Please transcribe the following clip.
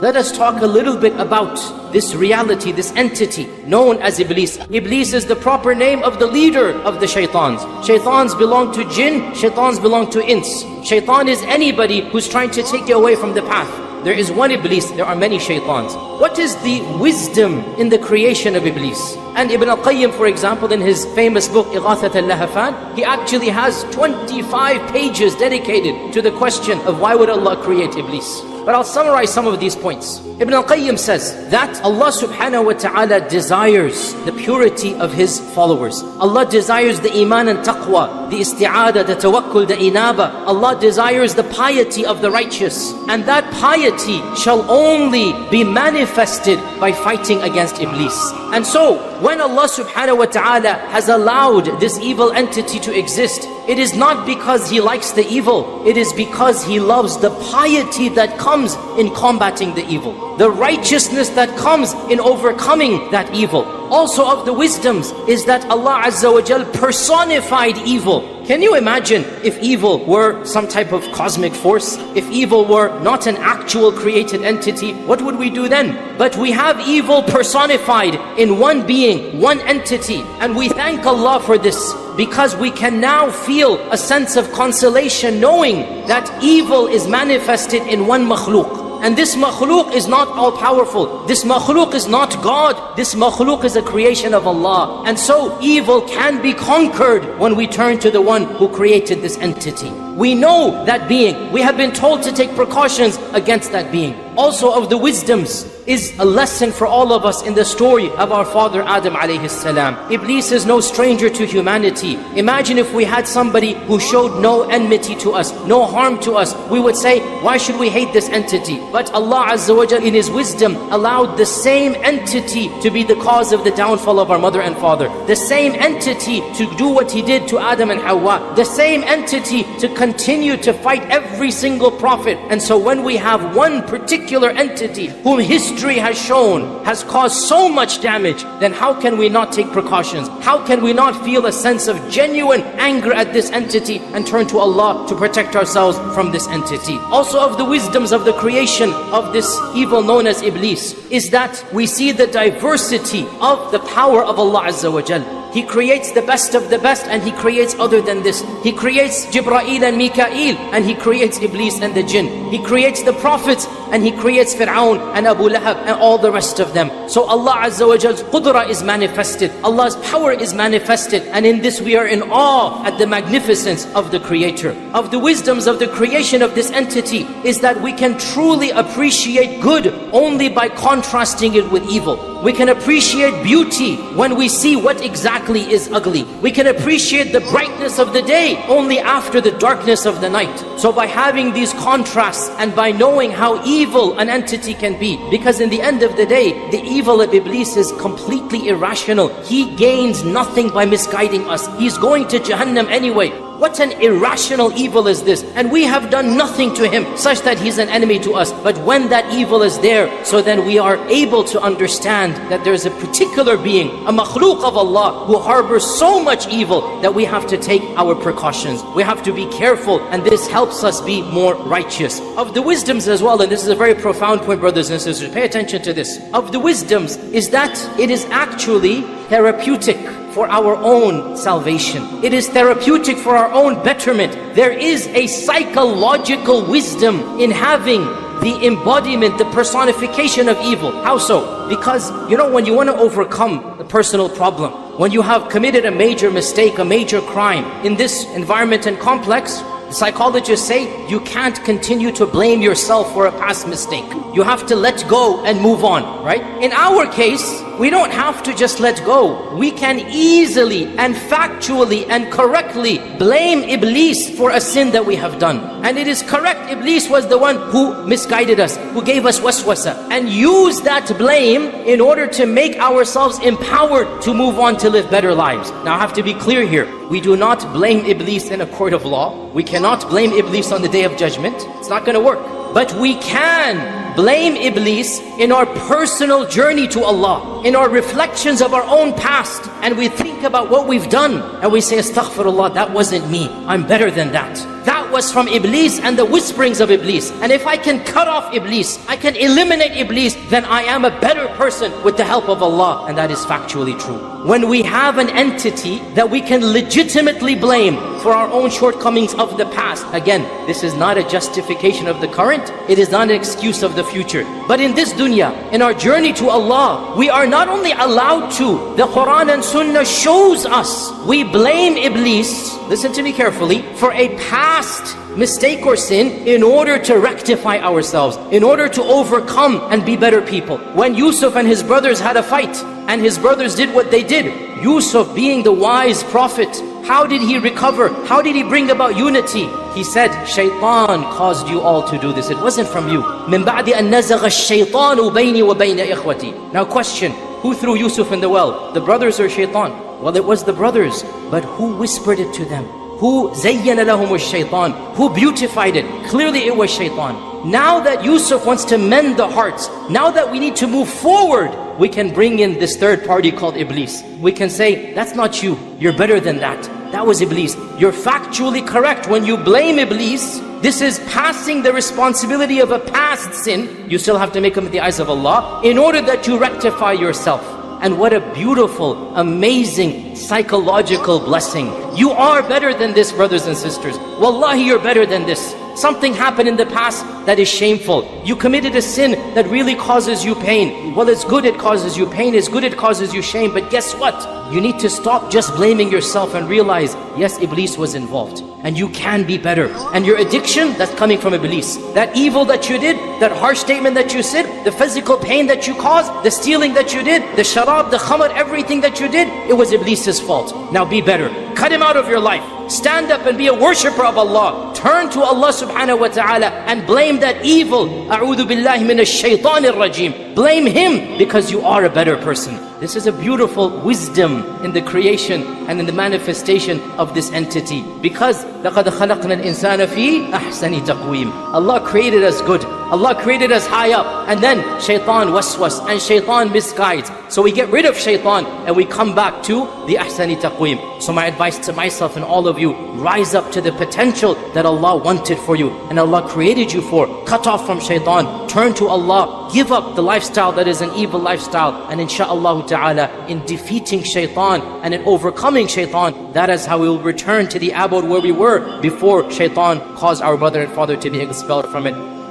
let us talk a little bit about this reality, this entity known as Iblis. Iblis is the proper name of the leader of the shaitans. Shaitans belong to jinn, shaitans belong to ins. Shaitan is anybody who's trying to take you away from the path. There is one Iblis, there are many shaitans. What is the wisdom in the creation of Iblis? And Ibn al-Qayyim, for example, in his famous book, ilaha, he actually has 25 pages dedicated to the question of why would Allah create Iblis. But I'll summarize some of these points. Ibn al-Qayyim says that Allah subhanahu wa ta'ala desires the purity of His followers. Allah desires the iman and taqwa, the isti'adah, the tawakkul, the inaba. Allah desires the piety of the righteous. And that piety shall only be manifested by fighting against Iblis. And so, when Allah subhanahu wa ta'ala has allowed this evil entity to exist, it is not because He likes the evil, it is because He loves the piety that comes in combating the evil, the righteousness that comes in overcoming that evil. Also of the wisdoms is that Allah Azza wa Jal personified evil. Can you imagine if evil were some type of cosmic force? If evil were not an actual created entity, what would we do then? But we have evil personified in one being, one entity. And we thank Allah for this, because we can now feel a sense of consolation knowing that evil is manifested in one makhluk. And this makhluk is not all-powerful. This makhluk is not God. This makhluk is a creation of Allah. And so evil can be conquered when we turn to the one who created this entity. We know that being. We have been told to take precautions against that being. Also of the wisdoms is a lesson for all of us in the story of our father Adam alayhi salam. Iblis is no stranger to humanity. Imagine if we had somebody who showed no enmity to us, no harm to us. We would say, why should we hate this entity? But Allah Azza wa Jal in His wisdom allowed the same entity to be the cause of the downfall of our mother and father. The same entity to do what He did to Adam and Hawa. The same entity to continue to fight every single prophet. And so when we have one particular entity whom history has shown has caused so much damage, then how can we not take precautions? How can we not feel a sense of genuine anger at this entity and turn to Allah to protect ourselves from this entity? Also of the wisdoms of the creation of this evil known as Iblis is that we see the diversity of the power of Allah Azza wa Jal. He creates the best of the best, and He creates other than this. He creates Jibreel and Mikael, and He creates Iblis and the jinn. He creates the prophets, and He creates Fir'aun and Abu Lahab and all the rest of them. So Allah Azza wa Jal's qudra is manifested. Allah's power is manifested. And in this we are in awe at the magnificence of the Creator. Of the wisdoms of the creation of this entity is that we can truly appreciate good only by contrasting it with evil. We can appreciate beauty when we see what exactly is ugly. We can appreciate the brightness of the day only after the darkness of the night. So by having these contrasts and by knowing how evil an entity can be, because in the end of the day, the evil of Iblis is completely irrational. He gains nothing by misguiding us. He's going to Jahannam anyway. What an irrational evil is this? And we have done nothing to him such that he's an enemy to us. But when that evil is there, so then we are able to understand that there's a particular being, a makhluk of Allah, who harbors so much evil that we have to take our precautions. We have to be careful, and this helps us be more righteous. Of the wisdoms as well, and this is a very profound point, brothers and sisters, pay attention to this. Of the wisdoms is that it is actually therapeutic for our own salvation. It is therapeutic for our own betterment. There is a psychological wisdom in having the embodiment, the personification of evil. How so? Because, you know, when you want to overcome a personal problem, when you have committed a major mistake, a major crime, in this environment and complex, psychologists say you can't continue to blame yourself for a past mistake. You have to let go and move on, right? In our case, we don't have to just let go. We can easily and factually and correctly blame Iblis for a sin that we have done. And it is correct, Iblis was the one who misguided us, who gave us waswasa, and use that blame in order to make ourselves empowered to move on to live better lives. Now I have to be clear here. We do not blame Iblis in a court of law. We cannot blame Iblis on the day of judgment. It's not going to work. But we can blame Iblis in our personal journey to Allah, in our reflections of our own past, and we think about what we've done, and we say, astaghfirullah, that wasn't me, I'm better than that. That was from Iblis and the whisperings of Iblis. And if I can cut off Iblis, I can eliminate Iblis, then I am a better person with the help of Allah. And that is factually true. When we have an entity that we can legitimately blame for our own shortcomings of the past, again, this is not a justification of the current, it is not an excuse of the future. But in this dunya, in our journey to Allah, we are not only allowed to, the Quran and Sunnah shows us, we blame Iblis, listen to me carefully, for a past mistake or sin in order to rectify ourselves, in order to overcome and be better people. When Yusuf and his brothers had a fight, and his brothers did what they did, Yusuf being the wise prophet, how did he recover? How did he bring about unity? He said, Shaitan caused you all to do this. It wasn't from you. مِن بَعْدِ أَن نَزَغَ الشَّيْطَانُ بَيْنِي وَبَيْنَ إِخْوَتِي. Now question, who threw Yusuf in the well? The brothers or Shaitan? Well, it was the brothers. But who whispered it to them? Who زَيَّنَ لَهُمُ الشَّيْطَانِ? Who beautified it? Clearly it was Shaitan. Now that Yusuf wants to mend the hearts, now that we need to move forward, we can bring in this third party called Iblis. We can say, that's not you, you're better than that. That was Iblis. You're factually correct when you blame Iblis. This is passing the responsibility of a past sin. You still have to make them in the eyes of Allah in order that you rectify yourself. And what a beautiful, amazing, psychological blessing. You are better than this, brothers and sisters. Wallahi, you're better than this. Something happened in the past that is shameful. You committed a sin that really causes you pain. Well, it's good it causes you pain. It's good it causes you shame. But guess what? You need to stop just blaming yourself and realize, yes, Iblis was involved. And you can be better. And your addiction, that's coming from Iblis. That evil that you did, that harsh statement that you said, the physical pain that you caused, the stealing that you did, the sharab, the khamar, everything that you did, it was Iblis's fault. Now be better. Cut him out of your life. Stand up and be a worshipper of Allah. Turn to Allah subhanahu wa ta'ala and blame that evil. A'udhu billahi minash shaitanir rajim. Blame him because you are a better person. This is a beautiful wisdom in the creation and in the manifestation of this entity. Because لَقَدْ خَلَقْنَا الْإِنسَانَ فِي أَحْسَنِ تَقْوِيمٍ. Allah created us good. Allah created us high up. And then shaitan waswas and shaitan misguides. So we get rid of shaitan and we come back to the ahsani taqweem. So my advice to myself and all of you, rise up to the potential that Allah wanted for you and Allah created you for. Cut off from shaitan. Turn to Allah. Give up the lifestyle that is an evil lifestyle. And inshaAllah ta'ala, in defeating shaitan and in overcoming shaitan, that is how we will return to the abode where we were before shaitan caused our mother and father to be expelled from it.